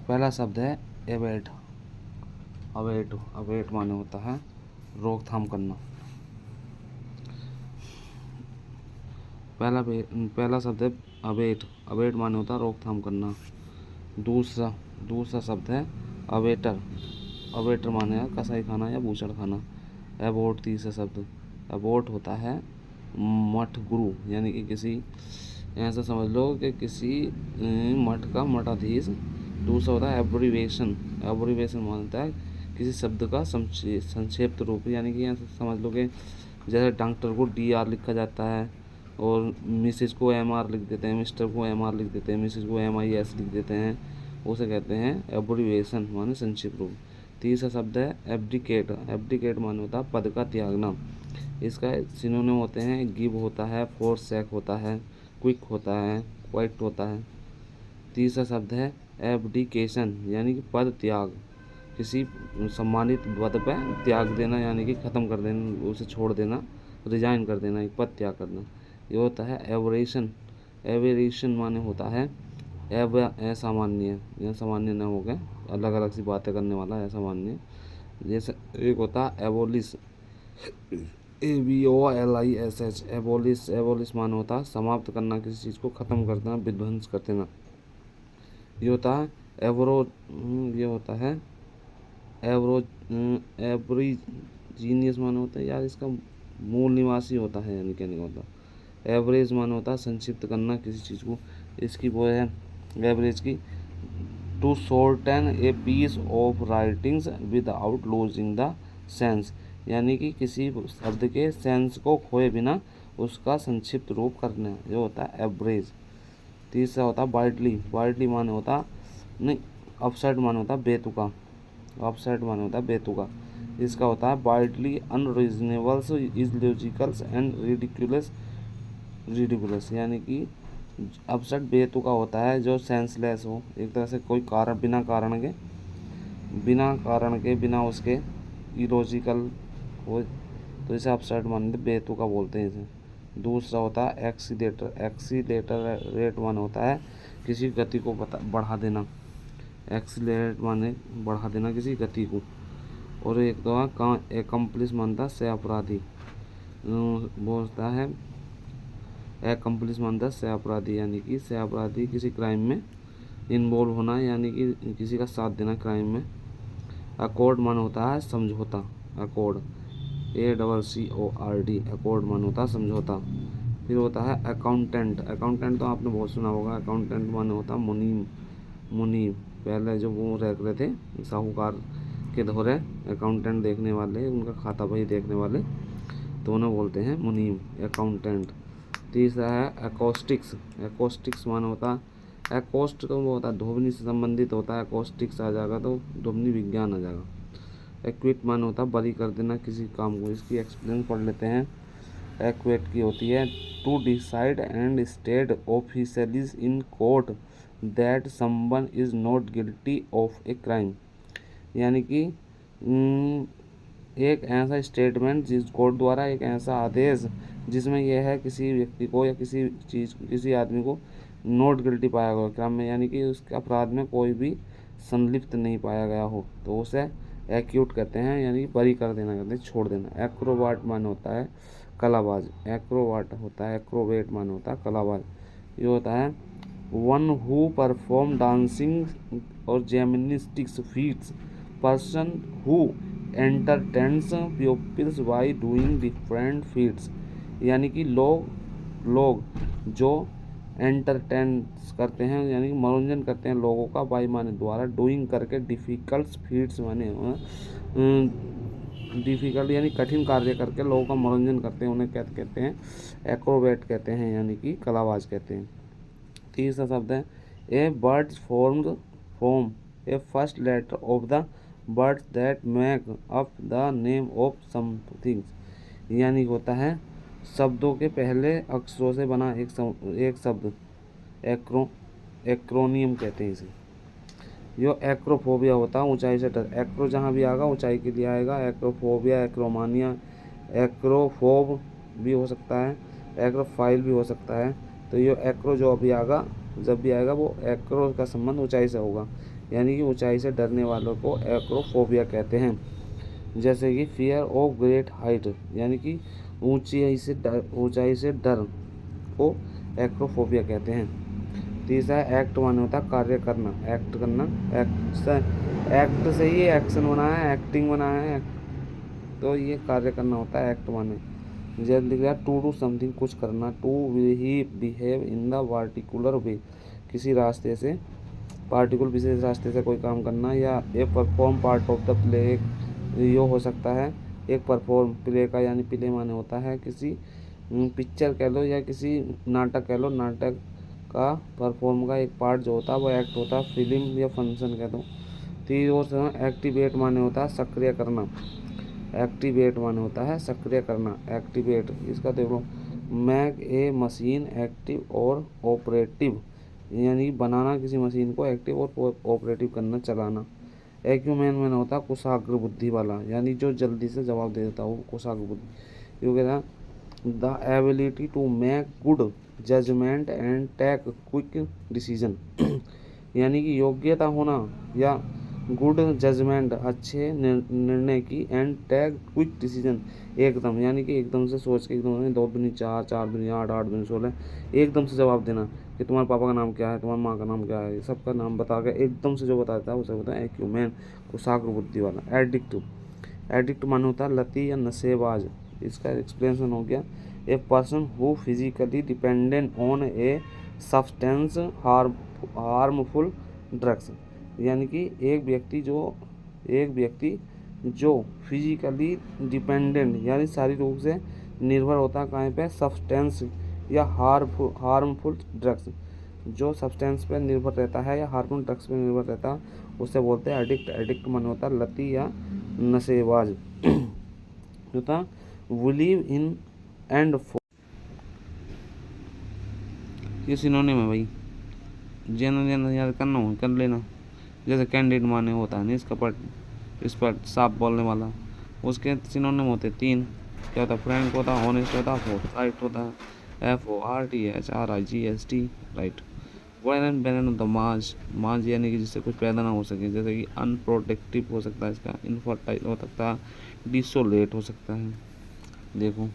पहला शब्द है एवेट। अवेट अवेट माने होता है रोकथाम करना। पहला शब्द है अवेट। अवेट माने होता है रोकथाम करना। दूसरा शब्द है अवेटर। अवेटर माने है कसाई खाना या बूचड़ खाना। एबोट तीसरा शब्द। एबोट होता है मठ गुरु, यानी कि किसी, ऐसा समझ लो कि किसी मठ का मठाधीश। दूसरा होता है एब्रीवेशन। एब्रीवेशन मानता है किसी शब्द का संक्षिप्त रूप, यानी कि ऐसा समझ लो कि जैसे डॉक्टर को DR लिखा जाता है और मिसेज को MR लिख देते हैं, मिस्टर को MR लिख देते हैं, मिसेज को MIS लिख देते हैं, उसे कहते हैं एब्रीवेशन माने संक्षिप्त रूप। तीसरा शब्द है एब्डिकेट। एब्डिकेट माने होता है पद का त्यागना। इसका सिनोनिम होते हैं गिव होता है, फोरसेक होता है, क्विक होता है, क्वाइट होता है। तीसरा शब्द है एब्डिकेशन, यानी कि पद त्याग, किसी सम्मानित पद पर त्याग देना, यानी कि ख़त्म कर देना, उसे छोड़ देना, रिजाइन कर देना, एक पद त्याग करना। ये होता है एवरेशन। एवरेशन माने होता है असामान्य, यह सामान्य न हो गए, अलग अलग सी बातें करने वाला असामान्य। जैसे एक होता है एबोलिश। ABOLISH। एबोलिश। एबोलिश माने होता है समाप्त करना, किसी चीज़ को ख़त्म कर देना, विध्वंस कर देना। ये होता है ये होता है एब्रीजीनियस माने होता है, यार इसका मूल निवासी होता है, यानी कहने का होता। एवरेज माने होता है संक्षिप्त करना किसी चीज़ को। इसकी वो है एवरेज की, to shorten a piece of writings without losing the sense, यानी कि किसी शब्द के सेंस को खोए बिना उसका संक्षिप्त रूप करना, ये होता है एवरेज। तीसरा होता है वाइडली। वाइडली माने होता नहीं, अपसाइड माने होता बेतुका। अपसाइड माने होता बेतुका। इसका होता है वाइडली अनरीजनेबल्स, इलॉजिकल्स एंड रिडिकुलस, यानी कि अपसाइड बेतुका होता है जो सेंसलेस हो, एक तरह से कोई कारण, बिना उसके इलॉजिकल हो, तो इसे अपसाइड माने बेतुका बोलते हैं इसे। दूसरा होता है एक्सीलेटर। एक्सीलेटर रेट माने होता है किसी गति को बढ़ा देना। एक्सीलेरेट माने बढ़ा देना किसी गति को। और एक तो है एकम्प्लिश मानता है से अपराधी। वो होता है एकम्प्लिश मानता है से अपराधी, यानी कि से अपराधी किसी क्राइम में इन्वॉल्व होना, यानी कि किसी का साथ देना क्राइम में। अकॉर्ड माने होता है समझौता। Accord ACCORD। अकॉर्ड माने होता है समझौता। फिर होता है अकाउंटेंट। अकाउंटेंट तो आपने बहुत सुना होगा। अकाउंटेंट माने होता है मुनीम। मुनीम पहले जो वो रह रहे थे साहूकार के दौरे, अकाउंटेंट देखने वाले, उनका खाता बही देखने वाले, तो उन्हें बोलते हैं मुनीम, अकाउंटेंट। तीसरा है एकॉस्टिक्स। एकॉस्टिक्स माने होता है, एकॉस्ट तो वो होता है ध्वनि से संबंधित होता है, एकॉस्टिक्स आ जाएगा तो ध्वनि विज्ञान आ जाएगा। एक्विट माने होता है बरी कर देना किसी काम को। इसकी एक्सप्लेन पढ़ लेते हैं। एक्वेट की होती है to decide and state officially in court that someone is not guilty of a crime, यानी कि एक ऐसा स्टेटमेंट जिस कोर्ट द्वारा, एक ऐसा आदेश जिसमें यह है किसी व्यक्ति को या किसी आदमी को नॉट गिल्टी पाया गया क्राइम में, यानी कि उसके अपराध में कोई भी संलिप्त नहीं पाया गया हो, तो उसे एक्यूट कहते हैं, यानी कि बरी कर देना कहते हैं, छोड़ देना। एक्रोबाट माने होता है कलाबाज। एक्रोबाट होता है, एक्रोबेट माने होता है कलाबाज। ये होता है वन हु परफॉर्म डांसिंग और gymnastics feats, person who entertains peoples by doing different feats, यानी कि लोग जो एंटरटेन्स करते हैं, यानी कि मनोरंजन करते हैं लोगों का, बाई माने द्वारा, डूइंग करके, डिफ़िकल्ट फीट्स माने डिफ़िकल्ट यानी कठिन कार्य करके लोगों का मनोरंजन करते हैं, उन्हें क्या कहते हैं, एक्रोबैट कहते हैं, यानी कि कलाबाज कहते हैं। तीसरा शब्द है a words formed from a first letter of the words that make up the name of something, यानी होता है शब्दों के पहले अक्षरों से बना एक शब्द। एक्रोनियम कहते हैं इसे। जो एक्रोफोबिया होता है ऊंचाई से डर। एक्रो जहाँ भी आएगा ऊंचाई के लिए आएगा। एक्रोफोबिया, एक्रोमानिया, एक्रोफोब भी हो सकता है, एक्रोफाइल भी हो सकता है। तो ये एक्रो जो अभी आएगा, जब भी आएगा वो एक्रो का संबंध ऊंचाई से होगा। यानी कि ऊंचाई से डरने वालों को एक्रोफोबिया कहते हैं। जैसे कि फियर ऑफ ग्रेट हाइट, यानी कि ऊंचाई से डर को एक्रोफोबिया कहते हैं। तीसरा एक्ट माने होता है कार्य करना, एक्ट करना, एक्ट से ही एक्शन बना है, एक्टिंग बना है, तो ये कार्य करना होता है एक्ट माने। जैसे लिख रहा है टू डू समथिंग, कुछ करना, to he behave in the particular way, किसी रास्ते से पार्टिकुलर विशेष रास्ते से कोई काम करना, या a perform part of the play, यो हो सकता है एक परफॉर्म प्ले का, यानी प्ले माने होता है किसी पिक्चर कह लो या किसी नाटक कह लो, नाटक का परफॉर्म का एक पार्ट जो होता है वो एक्ट होता है, फिल्म या फंक्शन कह दो। तीसरा एक्टिवेट माने होता है सक्रिय करना, एक्टिवेट माने होता है सक्रिय करना, एक्टिवेट। इसका देखो मैक ए मशीन एक्टिव और ऑपरेटिव, यानी बनाना किसी मशीन को एक्टिव और ऑपरेटिव करना, चलाना। एक्यूमेन में होता है कुशाग्र बुद्धि वाला, यानी जो जल्दी से जवाब दे देता है वो कुशाग्र बुद्धि। क्योंकि ना the ability to make good judgement and take quick decision, यानी कि योग्यता होना या गुड जजमेंट, अच्छे निर्णय की, एंड टेक क्विक डिसीजन, एकदम, यानी कि एकदम से सोच के, एकदम 2 दूनी 4, 4 दूनी 8, 8 दूनी 16, एकदम से जवाब देना कि तुम्हारे पापा का नाम क्या है, तुम्हारी माँ का नाम क्या है, सबका नाम बता के एकदम से जो बताता है उसे होता है एक्यूमेन, कुशाग्र बुद्धि वाला। एडिक्ट, एडिक्ट माने होता है लती या नशेबाज। इसका एक्सप्लेनेशन हो गया a person who physically dependent on a substance harmful drugs, यानी कि एक व्यक्ति जो फिजिकली डिपेंडेंट, यानी शारीरिक रूप से निर्भर होता है कहाँ पे, सब्सटेंस या हार्मफुल ड्रग्स, जो सब्सटेंस पे निर्भर रहता है या हार्मफुल ड्रग्स पे निर्भर रहता है उससे बोलते हैं एडिक्ट। एडिक्ट माने होता है लती या नशेबाज। जो था बिलीव इन एंड ये सिनोनिम है भाई, जेना याद करना हो कर लेना। जैसे कैंडिड माने होता है निष्कपट, इस पर साफ बोलने वाला, उसके सिनोनिम होते 3। क्या होता है, फ्रैंक होता है, ऑनेस्ट होता है, फोर्थराइट होता है, FORTHRIGST, राइट। बैरन होता है माज, यानी कि जिससे कुछ पैदा ना हो सके, जैसे कि अनप्रोटेक्टिव हो सकता है इसका, इनफर्टाइल हो सकता है, डिसोलेट हो सकता है। देखो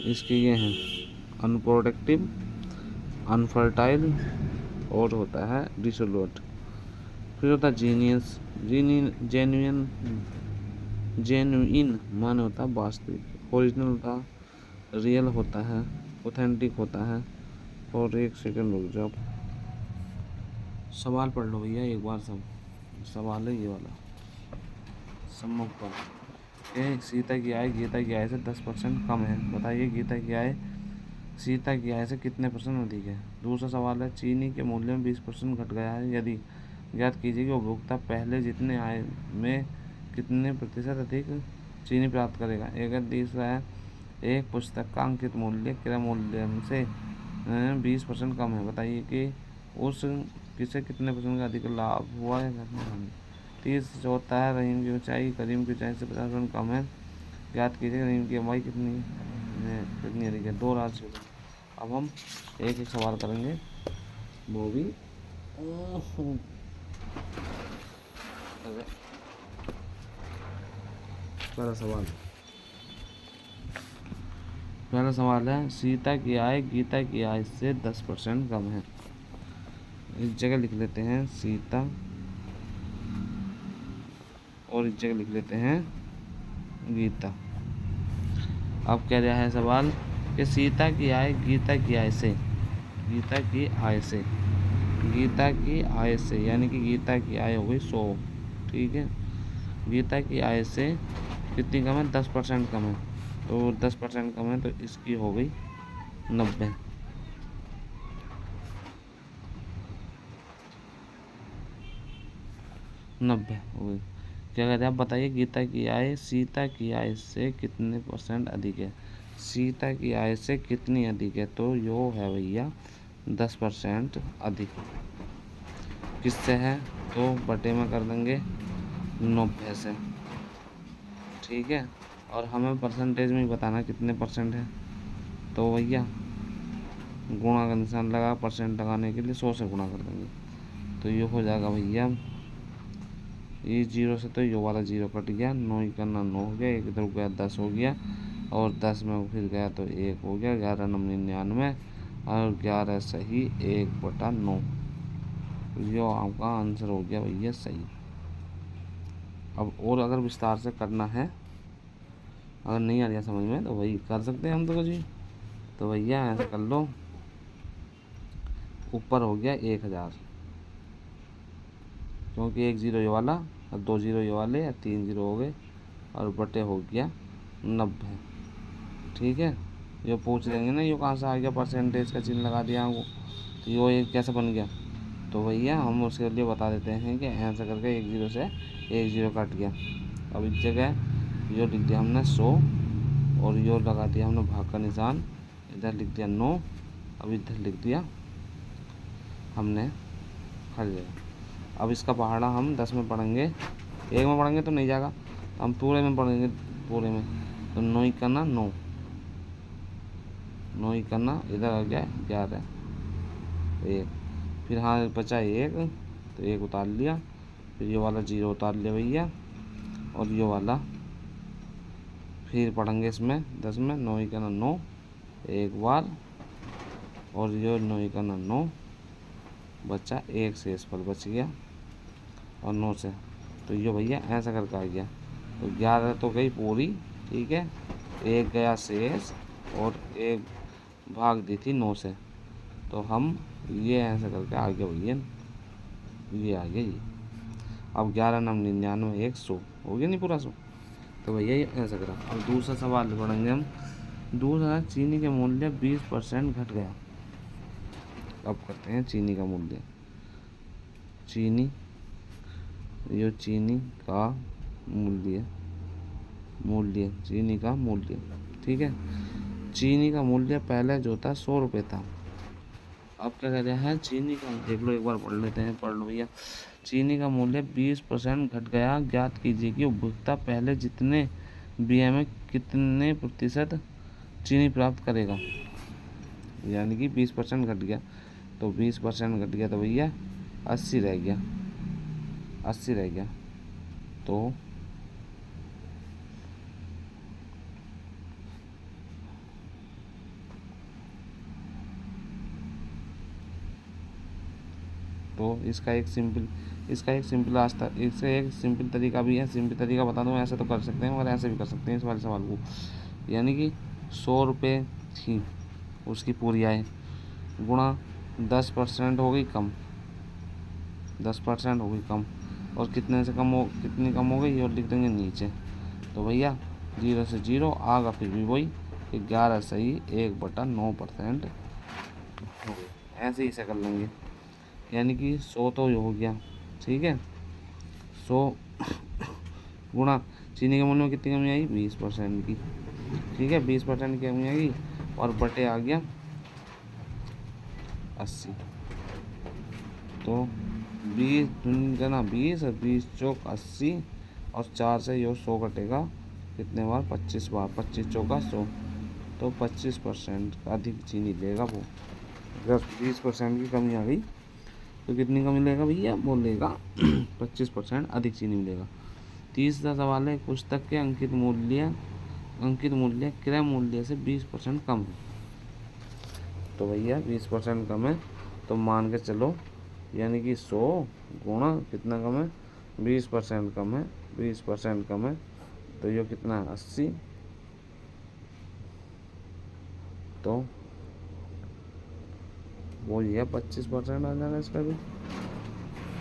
इसके ये हैं अनप्रोटेक्टिव, अनफर्टाइल और होता है डिसोलेट। फिर होता है जीनियस, जेन्युइन माने होता है वास्तविक, ओरिजिनल होता है, रियल होता है, ऑथेंटिक होता है। और एक सेकंड रुक जाओ, सवाल पढ़ लो भैया एक बार सब, सवाल है ये वाला सम्मुख पर। सीता की आय गीता की आय से 10% कम है, बताइए गीता की आय सीता की आय से कितने % अधिक है। दूसरा सवाल है चीनी के मूल्य में 20% घट गया है, यदि ज्ञात कीजिए कि उपभोक्ता पहले जितने आय में कितने प्रतिशत अधिक चीनी प्राप्त करेगा। एक तीसरा है एक पुस्तक का अंकित मूल्य क्रय मूल्य से 20% कम है, बताइए कि उस किसे कितने % का अधिक लाभ हुआ है। 30 चौथा है रहीम की ऊंचाई करीम की ऊंचाई से 50% कम है, ज्ञात कीजिए रहीम की लंबाई कितनी अधिक है। 2 राशि। अब हम एक एक सवाल करेंगे, वो भी पहला सवाल है सीता की आय गीता की आय से 10% कम है। इस जगह लिख लेते हैं सीता और इस जगह लिख लेते हैं गीता। अब कह रहा है सवाल कि सीता की आय गीता की आय से, गीता की आय से यानी कि गीता की आय हो गई 100, ठीक है। गीता की आय से कितनी कम है, 10% कम है, तो 10% कम है तो इसकी हो गई 90। हो गई। क्या कहते हैं आप बताइए गीता की आय सीता की आय से कितने % अधिक है। सीता की आय से कितनी अधिक है, तो यो है भैया 10% अधिक। किससे है, तो बटे में कर देंगे 90 से, ठीक है। और हमें परसेंटेज में ही बताना कितने % है, तो भैया गुणा का निशान लगा, परसेंट लगाने के लिए 100 से गुणा कर देंगे। तो ये हो जाएगा भैया, ये 0 से तो ये वाला 0 कट गया, 9 का 9 हो गया, एक इधर गया 10 हो गया, और 10 में फिर गया तो 1 हो गया, 11 9 99, और 11 सही 1/9। यो आपका आंसर हो गया भैया सही। अब और अगर विस्तार से करना है, अगर नहीं आ रहा समझ में, तो वही कर सकते हैं हम तो जी। तो भैया ऐसे कर लो, ऊपर हो गया 1000, क्योंकि 1 0 ये वाला और 2 0 ये वाले, 3 0 हो गए, और बटे हो गया 90। ठीक है, ये पूछ लेंगे ना ये कहाँ से आ गया, परसेंटेज का चिन्ह लगा दिया हमको, तो ये कैसे बन गया। तो भैया हम उसके लिए बता देते हैं कि ऐसा करके 1 0 से 1 0 कट गया। अब इस जगह यो लिख दिया हमने 100, और यो लगा दिया हमने भाग का निशान, इधर लिख दिया 9, अब इधर लिख दिया हमने हर जगह। अब इसका पहाड़ा हम 10 में पढ़ेंगे, 1 में पढ़ेंगे तो नहीं जाएगा, तो हम पूरे में पढ़ेंगे, पूरे में। तो 9 का 9, 9 का इधर आ गया 11 1, फिर हाँ बचा 1, तो 1 उतार लिया, फिर ये वाला 0 उतार लिया भैया, और ये वाला फिर पढ़ेंगे इसमें 10 में, 9 का 9 एक बार, और ये 9 का 9 बचा, 1 शेष पर बच गया, और 9 से तो ये भैया ऐसा करके आ गया। तो 11 तो गई पूरी, ठीक है, 1 गया शेष, और 1 भाग दी थी 9 से, तो हम ये ऐसा करके आ गया भैया, ये आ गया ये। अब 11 9 99 100 हो गया नहीं पूरा 100। तो भैया ये ऐसा करा। अब दूसरा सवाल पढ़ेंगे हम। दूसरा, चीनी के मूल्य 20% घट गया। अब करते हैं चीनी का मूल्य। चीनी, ये चीनी का मूल्य, चीनी का मूल्य, ठीक है। चीनी का मूल्य पहले जो था 100 रुपये था। अब क्या कह रहे हैं, चीनी का देख लो, एक बार पढ़ लेते हैं, पढ़ लो भैया। चीनी का मूल्य 20% घट गया, ज्ञात कीजिए कि उपभोक्ता पहले जितने बीए में कितने प्रतिशत चीनी प्राप्त करेगा। यानी कि 20% घट गया, तो 20% घट गया, तो भैया 80 रह गया, 80 रह गया। तो इसका एक सिंपल रास्ता, इससे एक सिंपल तरीका भी है। सिंपल तरीका बता दूँ, ऐसे तो कर सकते हैं, और ऐसे भी कर सकते हैं इस वाले सवाल को। यानी कि 100 रुपये थी, उसकी पूरी आय गुणा 10% हो गई कम, 10% हो गई कम, और कितने से कम हो, कितनी कम हो गई, और लिख देंगे नीचे। तो भैया 0 से 0 आगा, फिर भी वही 11 सही 1/9% हो गई। ऐसे ही इसे कर लेंगे, यानी कि 100 तो ये हो गया, ठीक है। 100 गुणा चीनी के मूल्य में कितनी कमी आई, 20% की, ठीक है, 20% की कमी आई, और बटे आ गया 80। तो 20 दूना 20, और 20 चौक 80, और 4 से यो 100 कटेगा कितने बार, 25 बार, 25 चौका 100, तो 25% अधिक चीनी लेगा वो। अगर 20% की कमी आ गई तो कितनी कमी लेगा भैया, वो लेगा 25% अधिक चीनी मिलेगा। तीसरा सवाल है, पुस्तक के अंकित मूल्य क्रय मूल्य से 20% कम है। तो भैया 20% कम है, तो मान के चलो, यानी कि 100 गुणा कितना कम है, 20% कम है, 20% कम है, तो ये कितना है 80। तो वो ये 25% आ जाएगा इसका भी।